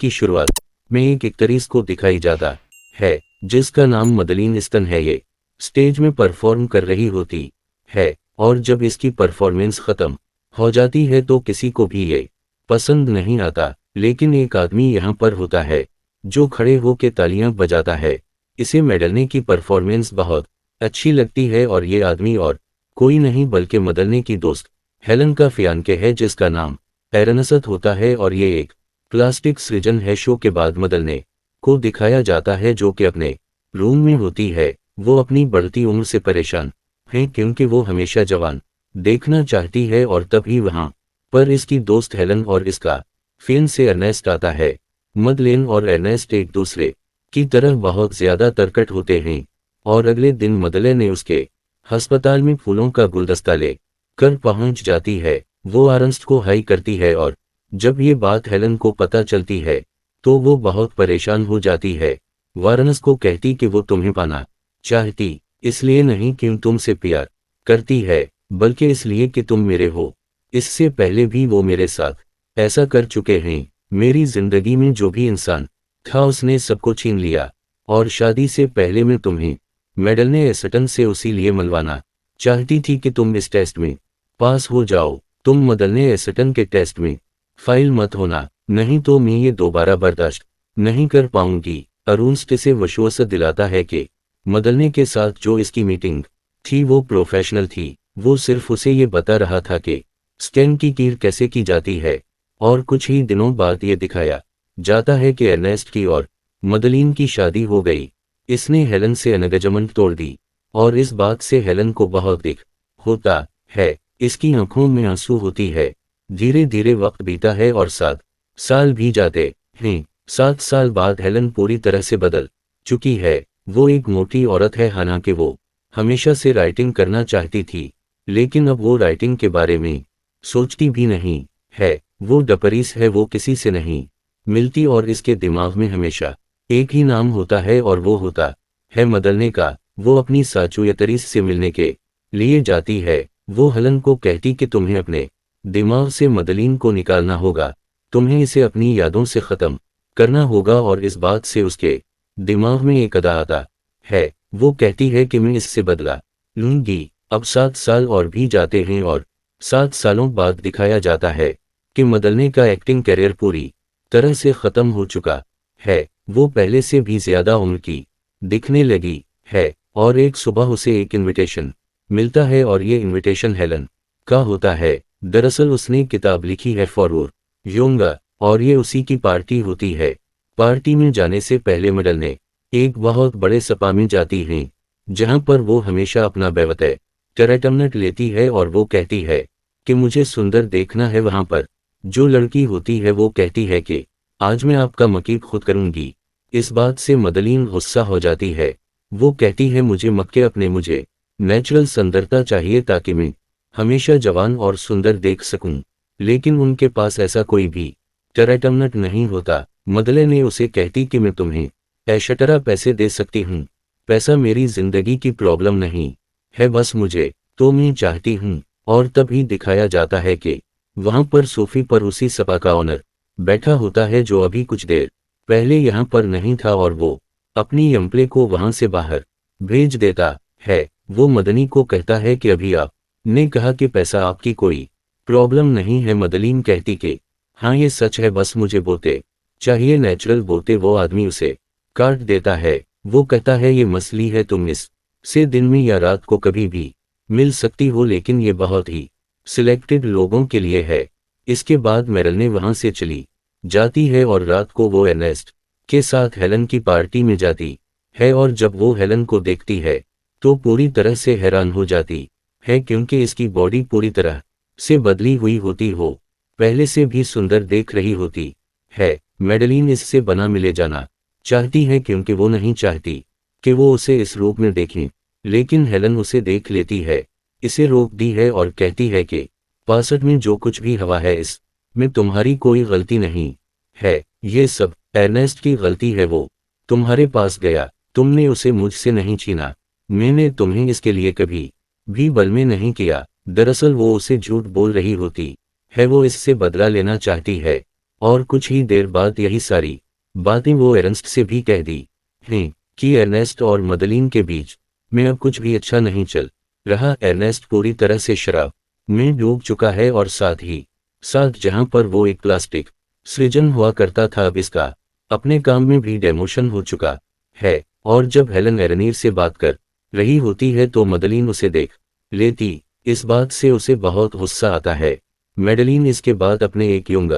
की शुरुआत में एक एक्ट्रेस को दिखाई जाता है जिसका नाम मदलीन स्तन है। ये स्टेज में परफॉर्म कर रही होती है और जब इसकी परफॉर्मेंस खत्म हो जाती है तो किसी को भी ये पसंद नहीं आता, लेकिन एक आदमी यहाँ पर होता है जो खड़े होकर तालियां बजाता है। इसे मदलने की परफॉर्मेंस बहुत अच्छी लगती है और ये आदमी और कोई नहीं बल्कि मदलने की दोस्त हेलन का फियांके है जिसका नाम एरनस्ट होता है। और ये एक प्लास्टिक सृजन है। शो के बाद मदलने को दिखाया जाता है जो कि अपने रूम में होती है। वो अपनी बढ़ती उम्र से परेशान है क्योंकि वो हमेशा जवान देखना चाहती है और तभी वहां पर इसकी दोस्त हेलन और इसका फियांसे अर्नेस्ट आता है। मदलेन और अर्नेस्ट एक दूसरे की तरह बहुत ज्यादा तरकट होते हैं और अगले दिन मदलेन ने उसके अस्पताल में फूलों का गुलदस्ता ले कर पहुंच जाती है। वो अर्नेस्ट को हाई करती है और जब ये बात हेलन को पता चलती है तो वो बहुत परेशान हो जाती है। वो अर्नेस्ट को कहती कि वो तुम्हें पाना चाहती इसलिए नहीं कि तुमसे प्यार करती है बल्कि इसलिए कि तुम मेरे हो। इससे पहले भी वो मेरे साथ ऐसा कर चुके हैं। मेरी जिंदगी में जो भी इंसान था उसने सबको छीन लिया और शादी से पहले मैं तुम्हें मदलने एस्टन से उसी लिए मिलवाना चाहती थी कि तुम इस टेस्ट में पास हो जाओ। तुम मदलने एस्टन के टेस्ट में फाइल मत होना, नहीं तो मैं ये दोबारा बर्दाश्त नहीं कर पाऊंगी। अर्नेस्ट से विश्वास दिलाता है कि मदलने के साथ जो इसकी मीटिंग थी वो प्रोफेशनल थी। वो सिर्फ उसे ये बता रहा था कि स्टेन की कीर कैसे की जाती है। और कुछ ही दिनों बाद ये दिखाया जाता है कि अर्नेस्ट की और मदलीन की शादी हो गई। इसने हेलन से एंगेजमेंट तोड़ दी और इस बात से हेलन को बहुत दुख होता है। इसकी आंखों में आंसू होती है। धीरे धीरे वक्त बीता है और 7 साल भी जाते हैं। 7 साल बाद हेलन पूरी तरह से बदल चुकी है। वो एक मोटी औरत है। हालांकि वो हमेशा से राइटिंग करना चाहती थी लेकिन अब वो राइटिंग के बारे में सोचती भी नहीं है। वो डपरीस है, वो किसी से नहीं मिलती और इसके दिमाग में हमेशा एक ही नाम होता है और वो होता है मदलने का। वो अपनी साचुयतरीस से मिलने के लिए जाती है। वो हेलन को कहती कि तुम्हें अपने दिमाग से मदलीन को निकालना होगा, तुम्हें इसे अपनी यादों से ख़त्म करना होगा। और इस बात से उसके दिमाग में एक अदा आता है। वो कहती है कि मैं इससे बदला लूंगी। अब 7 साल और भी जाते हैं और 7 सालों बाद दिखाया जाता है कि मदलने का एक्टिंग करियर पूरी तरह से ख़त्म हो चुका है। वो पहले से भी ज़्यादा उम्र की दिखने लगी है और एक सुबह उसे एक इनविटेशन मिलता है और ये इनविटेशन हेलन का होता है। दरअसल उसने किताब लिखी है फॉर योंगा और ये उसी की पार्टी होती है। पार्टी में जाने से पहले मदलने एक बहुत बड़े सपा में जाती हैं जहां पर वो हमेशा अपना बेवतः ट्रीटमेंट लेती है और वो कहती है कि मुझे सुंदर देखना है। वहां पर जो लड़की होती है वो कहती है कि आज मैं आपका मकीब खुद करूंगी। इस बात से मदलीन गुस्सा हो जाती है। वो कहती है मुझे मक्के अपने मुझे नेचुरल सुंदरता चाहिए ताकि मैं हमेशा जवान और सुंदर देख सकूं, लेकिन उनके पास ऐसा कोई भी ट्रीटमेंट नहीं होता। मदले ने उसे कहती कि मैं तुम्हें एक्स्ट्रा पैसे दे सकती हूँ, पैसा मेरी जिंदगी की प्रॉब्लम नहीं है, बस मुझे तो मैं चाहती हूँ। और तभी दिखाया जाता है कि वहां पर सोफी पर उसी सपा का ऑनर बैठा होता है जो अभी कुछ देर पहले यहाँ पर नहीं था और वो अपनी एम्प्ले को वहां से बाहर भेज देता है। वो मदनी को कहता है कि अभी आप ने कहा कि पैसा आपकी कोई प्रॉब्लम नहीं है। मदलीन कहती कि हाँ ये सच है, बस मुझे बोते चाहिए, नेचुरल बोते। वो आदमी उसे काट देता है। वो कहता है ये मसली है, तुम इस से दिन में या रात को कभी भी मिल सकती हो, लेकिन ये बहुत ही सिलेक्टेड लोगों के लिए है। इसके बाद मदलने वहां से चली जाती है और रात को वो अर्नेस्ट के साथ हेलन की पार्टी में जाती है और जब वो हेलन को देखती है तो पूरी तरह से हैरान हो जाती है क्योंकि इसकी बॉडी पूरी तरह से बदली हुई होती हो, पहले से भी सुंदर देख रही होती है। मदलीन इससे बना मिले जाना चाहती है क्योंकि वो नहीं चाहती कि वो उसे इस रूप में देखें, लेकिन हेलन उसे देख लेती है, इसे रोक दी है और कहती है कि 65 में जो कुछ भी हवा है इस में तुम्हारी कोई गलती नहीं है, ये सब अर्नेस्ट की गलती है। वो तुम्हारे पास गया, तुमने उसे मुझसे नहीं छीना, मैंने तुम्हें इसके लिए कभी भी बल में नहीं किया। दरअसल वो उसे झूठ बोल रही होती है, वो इससे बदला लेना चाहती है और कुछ ही देर बाद यही सारी बातें वो एर्नेस्ट से भी कह दी हैं कि एर्नेस्ट और मदलीन के बीच में अब कुछ भी अच्छा नहीं चल रहा। एर्नेस्ट पूरी तरह से शराब में डूब चुका है और साथ ही साथ जहां पर वो एक प्लास्टिक सृजन हुआ करता था, अब इसका अपने काम में भी डेमोशन हो चुका है। और जब हेलन एरनीर से बात कर रही होती है तो मदलीन उसे देख लेती। इस बात से उसे बहुत गुस्सा आता है। मैडलीन इसके बाद अपने एक यंग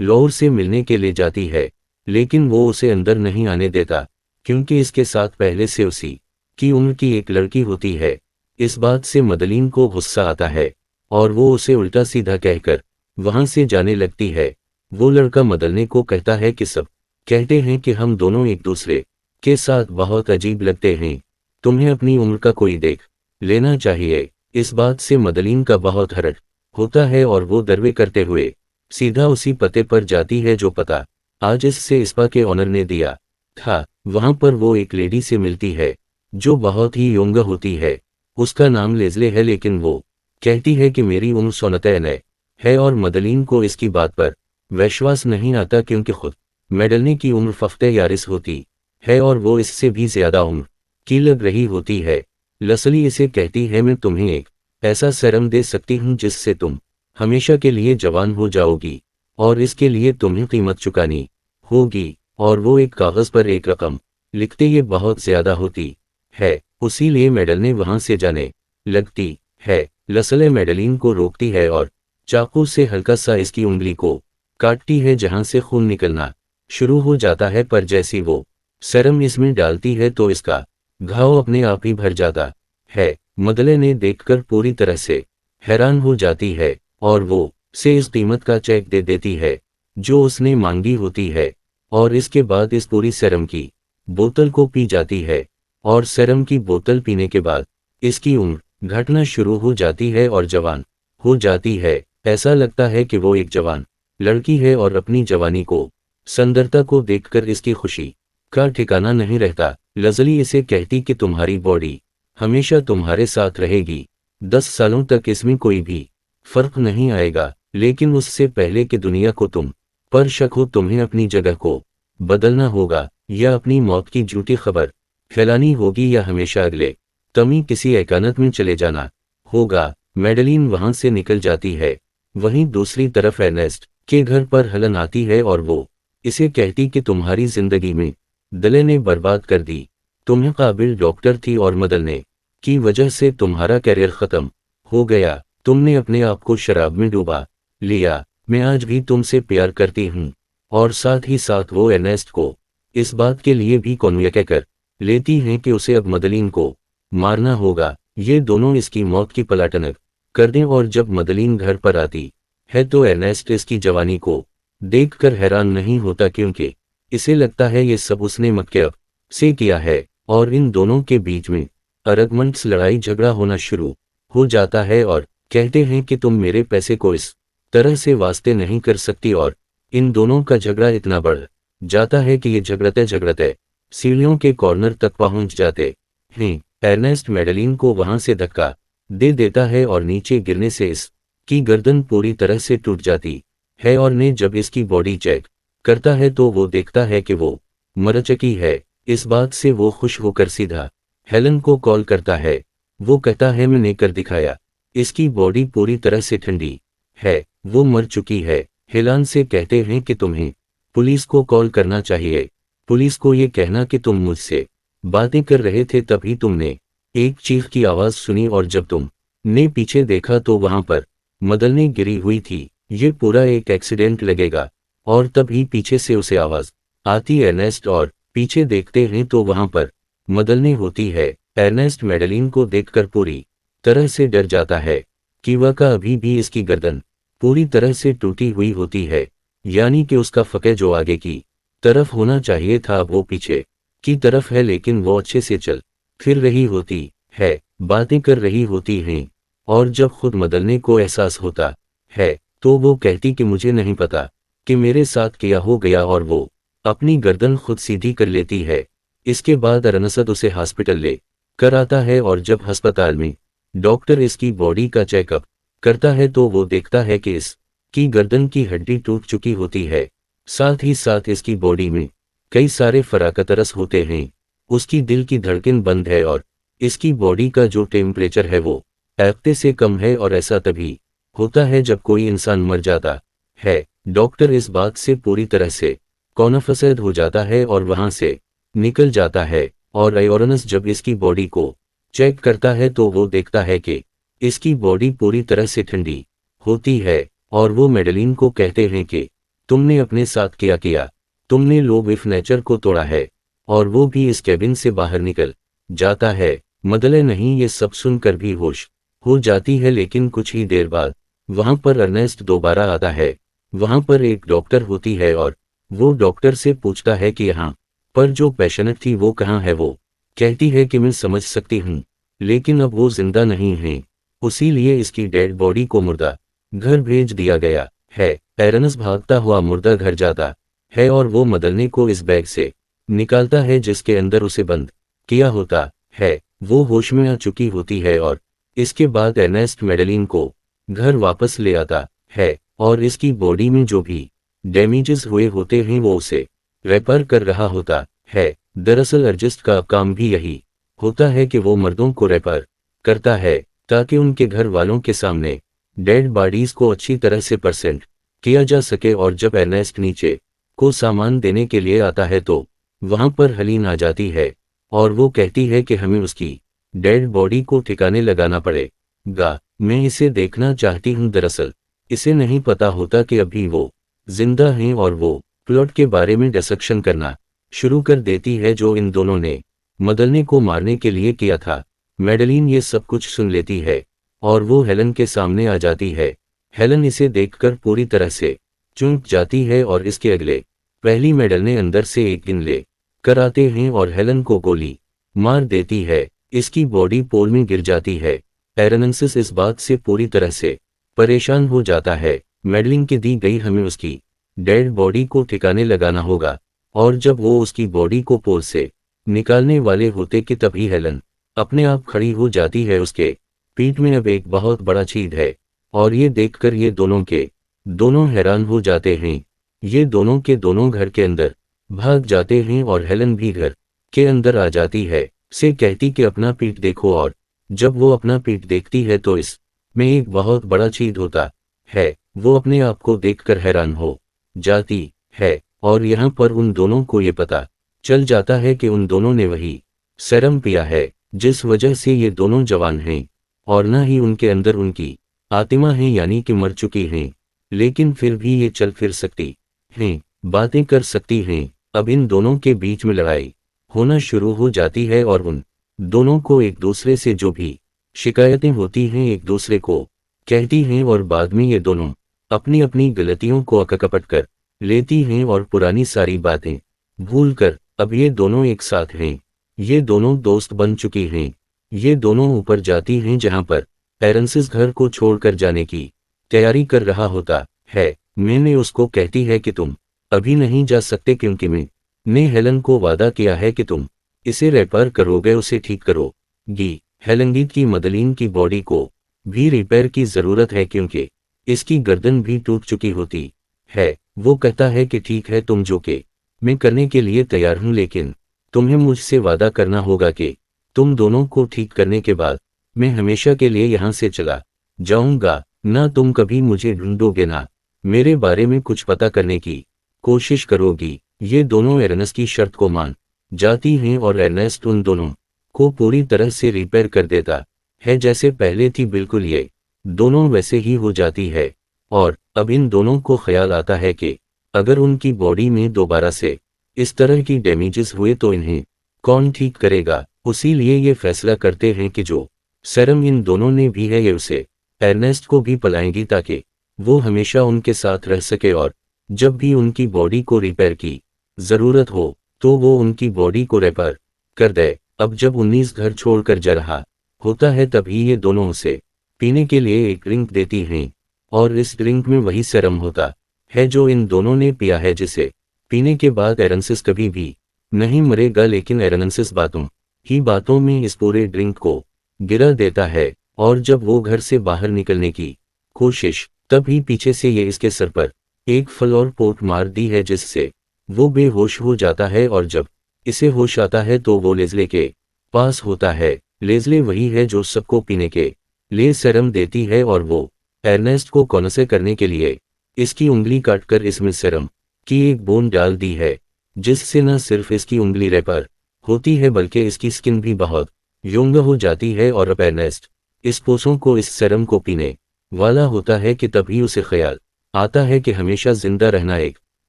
लॉयर से मिलने के लिए जाती है, लेकिन वो उसे अंदर नहीं आने देता क्योंकि इसके साथ पहले से उसी की उम्र की एक लड़की होती है। इस बात से मदलीन को गुस्सा आता है और वो उसे उल्टा सीधा कहकर वहां से जाने लगती है। वो लड़का मदलने को कहता है कि सब कहते हैं कि हम दोनों एक दूसरे के साथ बहुत अजीब लगते हैं, तुम्हें अपनी उम्र का कोई देख लेना चाहिए। इस बात से मदलीन का बहुत हर्ट होता है और वो दरवे करते हुए सीधा उसी पते पर जाती है जो पता आज इससे स्पा के ऑनर ने दिया था। वहां पर वो एक लेडी से मिलती है जो बहुत ही यंग होती है। उसका नाम लेज़ले है, लेकिन वो कहती है कि मेरी उम्र 99 है और मदलीन को इसकी बात पर विश्वास नहीं आता क्योंकि खुद मेडलने की उम्र 41 होती है और वो इससे भी ज्यादा उम्र की लग रही होती है। लसली इसे कहती है मैं तुम्हें एक ऐसा सेरम दे सकती हूँ जिससे तुम हमेशा के लिए जवान हो जाओगी और इसके लिए तुम्हें कीमत चुकानी होगी। और वो एक कागज पर एक रकम लिखते ये बहुत ज्यादा होती है, उसीलिए मेडलने वहां से जाने लगती है। लसले मेडलीन को रोकती है और चाकू से हल्का सा इसकी उंगली को काटती है जहां से खून निकलना शुरू हो जाता है, पर जैसी वो सेरम इसमें डालती है तो इसका घाव अपने आप ही भर जाता है। मदले ने देखकर पूरी तरह से हैरान हो जाती है और वो से इस कीमत का चेक दे देती है जो उसने मांगी होती है और इसके बाद इस पूरी सेरम की बोतल को पी जाती है। और सेरम की बोतल पीने के बाद इसकी उम्र घटना शुरू हो जाती है और जवान हो जाती है। ऐसा लगता है कि वो एक जवान लड़की है और अपनी जवानी को सुंदरता को देखकर इसकी खुशी का ठिकाना नहीं रहता। लज़ली इसे कहती कि तुम्हारी बॉडी हमेशा तुम्हारे साथ रहेगी, 10 सालों तक इसमें कोई भी फर्क नहीं आएगा, लेकिन उससे पहले कि दुनिया को तुम पर शक हो तुम्हें अपनी जगह को बदलना होगा या अपनी मौत की झूठी खबर फैलानी होगी या हमेशा अगले तमी किसी एकांत में चले जाना होगा। मेडलीन वहां से निकल जाती है। वहीं दूसरी तरफ एर्नेस्ट के घर पर हेलन आती है और वो इसे कहती कि तुम्हारी जिंदगी में दले ने बर्बाद कर दी, तुम्हें काबिल डॉक्टर थी और मदलने की वजह से तुम्हारा कैरियर खत्म हो गया, तुमने अपने आप को शराब में डुबा लिया, मैं आज भी तुमसे प्यार करती हूँ। और साथ ही साथ वो एर्नेस्ट को इस बात के लिए भी कॉन्वे कर लेती हैं कि उसे अब मदलीन को मारना होगा। ये दोनों इसकी मौत की पलाटनक कर दें और जब मदलीन घर पर आती है तो एर्नेस्ट इसकी जवानी को देखकर हैरान नहीं होता क्योंकि इसे लगता है ये सब उसने मक्केब से किया है। और इन दोनों के बीच में अरगमंट्स लड़ाई झगड़ा होना शुरू हो जाता है और कहते हैं कि तुम मेरे पैसे को इस तरह से वास्ते नहीं कर सकती और इन दोनों का झगड़ा इतना बढ़ जाता है कि ये झगड़ते झगड़ते सीढ़ियों के कॉर्नर तक पहुंच जाते हैं। एर्नेस्ट मेडलीन को वहां से धक्का दे देता है और नीचे गिरने से इसकी गर्दन पूरी तरह से टूट जाती है और ने जब इसकी बॉडी चेक करता है तो वो देखता है कि वो मर चुकी है। इस बात से वो खुश होकर सीधा हेलन को कॉल करता है। वो कहता है मैंने कर दिखाया, इसकी बॉडी पूरी तरह से ठंडी है, वो मर चुकी है। हेलन से कहते हैं कि तुम्हें पुलिस को कॉल करना चाहिए, पुलिस को ये कहना कि तुम मुझसे बातें कर रहे थे तभी तुमने एक चीख की आवाज सुनी और जब तुमने पीछे देखा तो वहां पर मदलने गिरी हुई थी, ये पूरा एक एक्सीडेंट लगेगा। और तभी पीछे से उसे आवाज आती एर्नेस्ट और पीछे देखते हैं तो वहां पर मदलने होती है। एर्नेस्ट मेडलीन को देखकर पूरी तरह से डर जाता है कि वह का अभी भी इसकी गर्दन पूरी तरह से टूटी हुई होती है, यानी कि उसका फके जो आगे की तरफ होना चाहिए था वो पीछे की तरफ है, लेकिन वो अच्छे से चल फिर रही होती है, बातें कर रही होती हैं। और जब खुद मदलने को एहसास होता है तो वो कहती कि मुझे नहीं पता कि मेरे साथ क्या हो गया और वो अपनी गर्दन खुद सीधी कर लेती है। इसके बाद अरनसद उसे हॉस्पिटल ले कर आता है और जब अस्पताल में डॉक्टर इसकी बॉडी का चेकअप करता है तो वो देखता है कि इसकी गर्दन की हड्डी टूट चुकी होती है। साथ ही साथ इसकी बॉडी में कई सारे फराकतरस होते हैं। उसकी दिल की धड़कन बंद है और इसकी बॉडी का जो टेम्परेचर है वो हफ्ते से कम है, और ऐसा तभी होता है जब कोई इंसान मर जाता है। डॉक्टर इस बात से पूरी तरह से कॉन्फसद हो जाता है और वहां से निकल जाता है। और आयोरनस जब इसकी बॉडी को चेक करता है तो वो देखता है कि इसकी बॉडी पूरी तरह से ठंडी होती है। और वो मेडेलिन को कहते हैं कि तुमने अपने साथ क्या किया, तुमने लॉ ऑफ नेचर को तोड़ा है। और वो भी इस कैबिन से बाहर निकल जाता है। मदले नहीं ये सब सुनकर भी होश हो जाती है, लेकिन कुछ ही देर बाद वहां पर अर्नेस्ट दोबारा आता है। वहां पर एक डॉक्टर होती है और वो डॉक्टर से पूछता है कि यहाँ पर जो पेशेंट थी वो कहाँ है। वो कहती है कि मैं समझ सकती हूँ, लेकिन अब वो जिंदा नहीं है, उसीलिए इसकी डेड बॉडी को मुर्दा घर भेज दिया गया है। एरनस भागता हुआ मुर्दा घर जाता है और वो मदलने को इस बैग से निकालता है जिसके अंदर उसे बंद किया होता है। वो होश में आ चुकी होती है और इसके बाद एर्नेस्ट मेडेलिन को घर वापस ले आता है और इसकी बॉडी में जो भी डैमेजेस हुए होते हैं वो उसे रेपर कर रहा होता है। दरअसल आर्टिस्ट का काम भी यही होता है कि वो मर्दों को रेपर करता है ताकि उनके घर वालों के सामने डेड बॉडीज को अच्छी तरह से प्रेजेंट किया जा सके। और जब एर्नेस्ट नीचे को सामान देने के लिए आता है तो वहां पर हलीन आ जाती है और वो कहती है कि हमें उसकी डेड बॉडी को ठिकाने लगाना पड़ेगा, मैं इसे देखना चाहती हूँ। दरअसल इसे नहीं पता होता कि अभी वो जिंदा हैं और वो प्लॉट के बारे में डिस्कशन करना शुरू कर देती है जो इन दोनों ने मदलने को मारने के लिए किया था। मेडेलिन ये सब कुछ सुन लेती है और वो हेलन के सामने आ जाती है। हेलन इसे देखकर पूरी तरह से चौंक जाती है और इसके अगले पहली मेडल अंदर से एक इन ले कर आते हैं और हेलन को गोली मार देती है। इसकी बॉडी पोल में गिर जाती है। एरनेंसिस इस बात से पूरी तरह से परेशान हो जाता है। मेडलिन की दी गई हमें उसकी डेड बॉडी को ठिकाने लगाना होगा। और जब वो उसकी बॉडी को पोल से निकालने वाले होते कि तभी हेलन अपने आप खड़ी हो जाती है। उसके पीठ में अब एक बहुत बड़ा छेद है और ये देखकर ये दोनों के दोनों हैरान हो जाते हैं। ये दोनों के दोनों घर के अंदर भाग जाते हैं और हेलन भी घर के अंदर आ जाती है। से कहती कि अपना पीठ देखो, और जब वो अपना पीठ देखती है तो इस में एक बहुत बड़ा छेद होता है। वो अपने आप को देखकर हैरान हो जाती है और यहाँ पर उन दोनों को ये पता चल जाता है कि उन दोनों ने वही सेरम पिया है जिस वजह से ये दोनों जवान हैं और न ही उनके अंदर उनकी आत्मा है, यानी कि मर चुकी हैं, लेकिन फिर भी ये चल फिर सकती हैं, बातें कर सकती हैं। अब इन दोनों के बीच में लड़ाई होना शुरू हो जाती है और उन दोनों को एक दूसरे से जो भी शिकायतें होती हैं एक दूसरे को कहती हैं और बाद में ये दोनों अपनी अपनी गलतियों को अककपट कर लेती हैं और पुरानी सारी बातें भूलकर अब ये दोनों एक साथ हैं। ये दोनों दोस्त बन चुकी हैं। ये दोनों ऊपर जाती हैं जहां पर एरनेंसिस घर को छोड़कर जाने की तैयारी कर रहा होता है। मैंने उसको कहती है कि तुम अभी नहीं जा सकते क्योंकि मैंने हेलन को वादा किया है कि तुम इसे रिपेयर करोगे, उसे ठीक करोगी। हेलन की मदलीन की बॉडी को भी रिपेयर की जरूरत है क्योंकि इसकी गर्दन भी टूट चुकी होती है। वो कहता है कि ठीक है, तुम जो के मैं करने के लिए तैयार हूं, लेकिन तुम्हें मुझसे वादा करना होगा कि तुम दोनों को ठीक करने के बाद मैं हमेशा के लिए यहाँ से चला जाऊंगा, ना तुम कभी मुझे ढूंढोगे ना मेरे बारे में कुछ पता करने की कोशिश करोगी। ये दोनों एर्नेस्ट की शर्त को मान जाती हैं और एर्नेस्ट उन दोनों को पूरी तरह से रिपेयर कर देता है जैसे पहले थी, बिल्कुल ये दोनों वैसे ही हो जाती है। और अब इन दोनों को ख्याल आता है कि अगर उनकी बॉडी में दोबारा से इस तरह की डैमेजेस हुए तो इन्हें कौन ठीक करेगा। उसीलिए ये फैसला करते हैं कि जो सेरम इन दोनों ने भी है ये उसे एर्नेस्ट को भी पिलाएंगी ताकि वो हमेशा उनके साथ रह सके और जब भी उनकी बॉडी को रिपेयर की जरूरत हो तो वो उनकी बॉडी को रिपेयर कर दे। अब जब 19 घर छोड़कर जा रहा होता है तभी ये दोनों उसे पीने के लिए एक ड्रिंक देती हैं और इस ड्रिंक में वही सेरम होता है जो इन दोनों ने पिया है, जिसे पीने के बाद एरनेंसिस कभी भी नहीं मरेगा। लेकिन एरनेंसिस बातों ही बातों में इस पूरे ड्रिंक को गिरा देता है और जब वो घर से बाहर निकलने की कोशिश तभी पीछे से ये इसके सर पर एक फल और पोट मार दी है जिससे वो बेहोश हो जाता है और जब इसे होश आता है तो वो लेज़ले के पास होता है। लेज़ले वही है जो सबको पीने के लिए सेरम देती है और वो एर्नेस्ट को कॉन्से करने के लिए इसकी उंगली काटकर इसमें सेरम की एक बूंद डाल दी है, जिससे न सिर्फ इसकी उंगली रेपर होती है बल्कि इसकी स्किन भी बहुत यंग हो जाती है। और अब एर्नेस्ट इस पोषों को इस सेरम को पीने वाला होता है कि तभी उसे ख्याल आता है कि हमेशा जिंदा रहना एक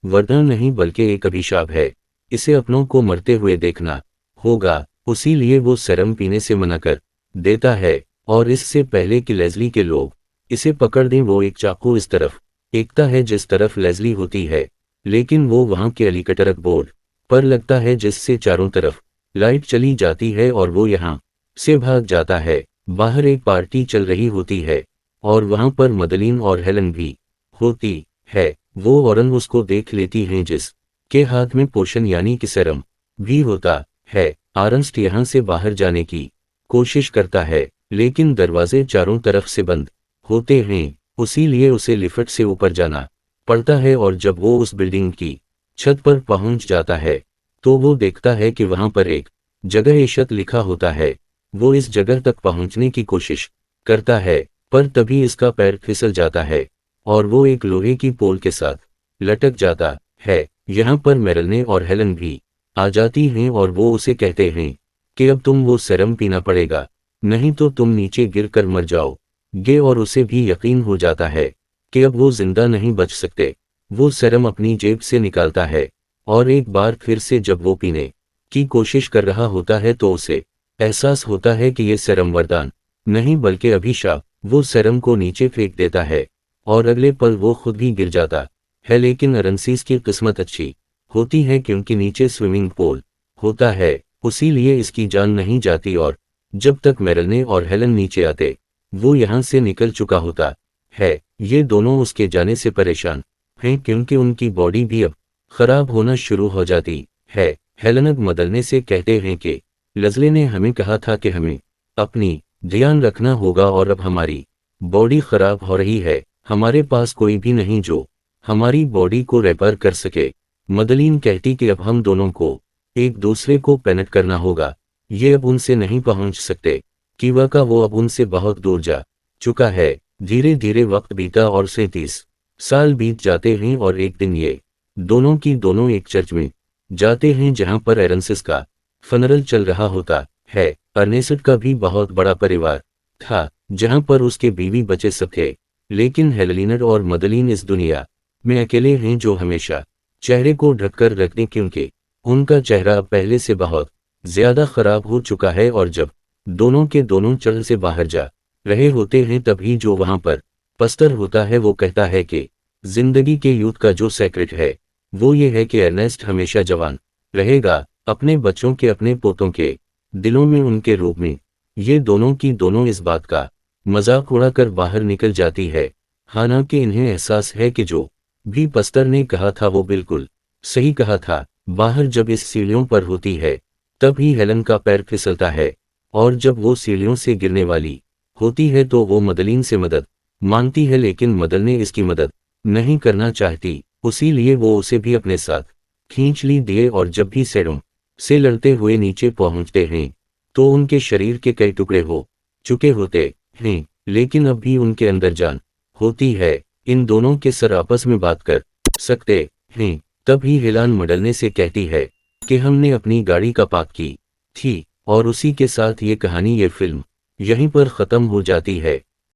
वरदान नहीं बल्कि एक अभिशाप है, इसे अपनों को मरते हुए देखना होगा। उसी लिए वो सेरम पीने से मना कर देता है और इससे पहले कि लेज़ली के लोग इसे पकड़ दें वो एक चाकू इस तरफ फेंकता है जिस तरफ लेज़ली होती है, लेकिन वो वहां के एलिकटरक बोर्ड पर लगता है जिससे चारों तरफ लाइट चली जाती है और वो यहाँ से भाग जाता है। बाहर एक पार्टी चल रही होती है और वहां पर मदलीन और हेलन भी होती है। वो औरन उसको देख लेती हैं जिस के हाथ में पोशन यानी कि सेरम भी होता है। आरंस्ट यहाँ से बाहर जाने की कोशिश करता है लेकिन दरवाजे चारों तरफ से बंद होते हैं, उसी लिए उसे लिफ्ट से ऊपर जाना पड़ता है। और जब वो उस बिल्डिंग की छत पर पहुंच जाता है तो वो देखता है कि वहां पर एक जगह इशत लिखा होता है। वो इस जगह तक पहुंचने की कोशिश करता है पर तभी इसका पैर फिसल जाता है और वो एक लोहे की पोल के साथ लटक जाता है। यहाँ पर मेरल और हेलन भी आ जाती हैं और वो उसे कहते हैं कि अब तुम वो सेरम पीना पड़ेगा, नहीं तो तुम नीचे गिरकर मर जाओगे। और उसे भी यकीन हो जाता है कि अब वो जिंदा नहीं बच सकते। वो सेरम अपनी जेब से निकालता है और एक बार फिर से जब वो पीने की कोशिश कर रहा होता है तो उसे एहसास होता है कि ये सेरम वरदान नहीं बल्कि अभिशाप। वो सेरम को नीचे फेंक देता है और अगले पल वो खुद भी गिर जाता है, लेकिन अरंसीस की किस्मत अच्छी होती है क्योंकि नीचे स्विमिंग पूल होता है, उसी लिए इसकी जान नहीं जाती। और जब तक मेरल और हेलन नीचे आते वो यहाँ से निकल चुका होता है। ये दोनों उसके जाने से परेशान हैं क्योंकि उनकी बॉडी भी अब खराब होना शुरू हो जाती है। हेलन मदलने से कहते हैं कि लेज़ले ने हमें कहा था कि हमें अपनी ध्यान रखना होगा और अब हमारी बॉडी खराब हो रही है, हमारे पास कोई भी नहीं जो हमारी बॉडी को रिपेयर कर सके। मदलीन कहती कि अब हम दोनों को एक दूसरे को पेनेट करना होगा, ये अब उनसे नहीं पहुंच सकते। कीवा का वो अब उनसे बहुत दूर जा चुका है। धीरे धीरे वक्त बीता और 37 साल बीत जाते हैं और एक दिन ये दोनों की दोनों एक चर्च में जाते हैं जहां पर एरंसिस का फनरल चल रहा होता है। अर्नेस्ट का भी बहुत बड़ा परिवार था जहां पर उसके बीवी बच्चे सब थे, लेकिन हेलेना और मदलीन इस दुनिया में अकेले हैं जो हमेशा चेहरे को ढककर रखते क्योंकि उनका चेहरा अब पहले से बहुत ज्यादा खराब हो चुका है। और जब दोनों के दोनों चर्च से बाहर जा रहे होते हैं तभी जो वहां पर पस्तर होता है वो कहता है कि जिंदगी के यूथ का जो सेक्रेट है वो ये है कि अर्नेस्ट हमेशा जवान रहेगा, अपने बच्चों के अपने पोतों के दिलों में उनके रूप में। ये दोनों की दोनों इस बात का मजाक उड़ाकर बाहर निकल जाती है, हालांकि इन्हें एहसास है कि जो भी पस्तर ने कहा था वो बिल्कुल सही कहा था। बाहर जब इस सीढ़ियों पर होती है तब ही हेलन का पैर फिसलता है और जब वो सीढ़ियों से गिरने वाली होती है तो वो मदलीन से मदद मांगती है, लेकिन मदल ने इसकी मदद नहीं करना चाहती, उसी लिए वो उसे भी अपने साथ खींच ली दिए। और जब भी सेरों से लड़ते हुए नीचे पहुंचते हैं तो उनके शरीर के कई टुकड़े हो चुके होते हैं, लेकिन अब भी उनके अंदर जान होती है। इन दोनों के सर आपस में बात कर सकते हैं। तभी हेलान मडलने से कहती है कि हमने अपनी गाड़ी का पार्क की थी और उसी के साथ ये कहानी ये फिल्म यहीं पर ख़त्म हो जाती है।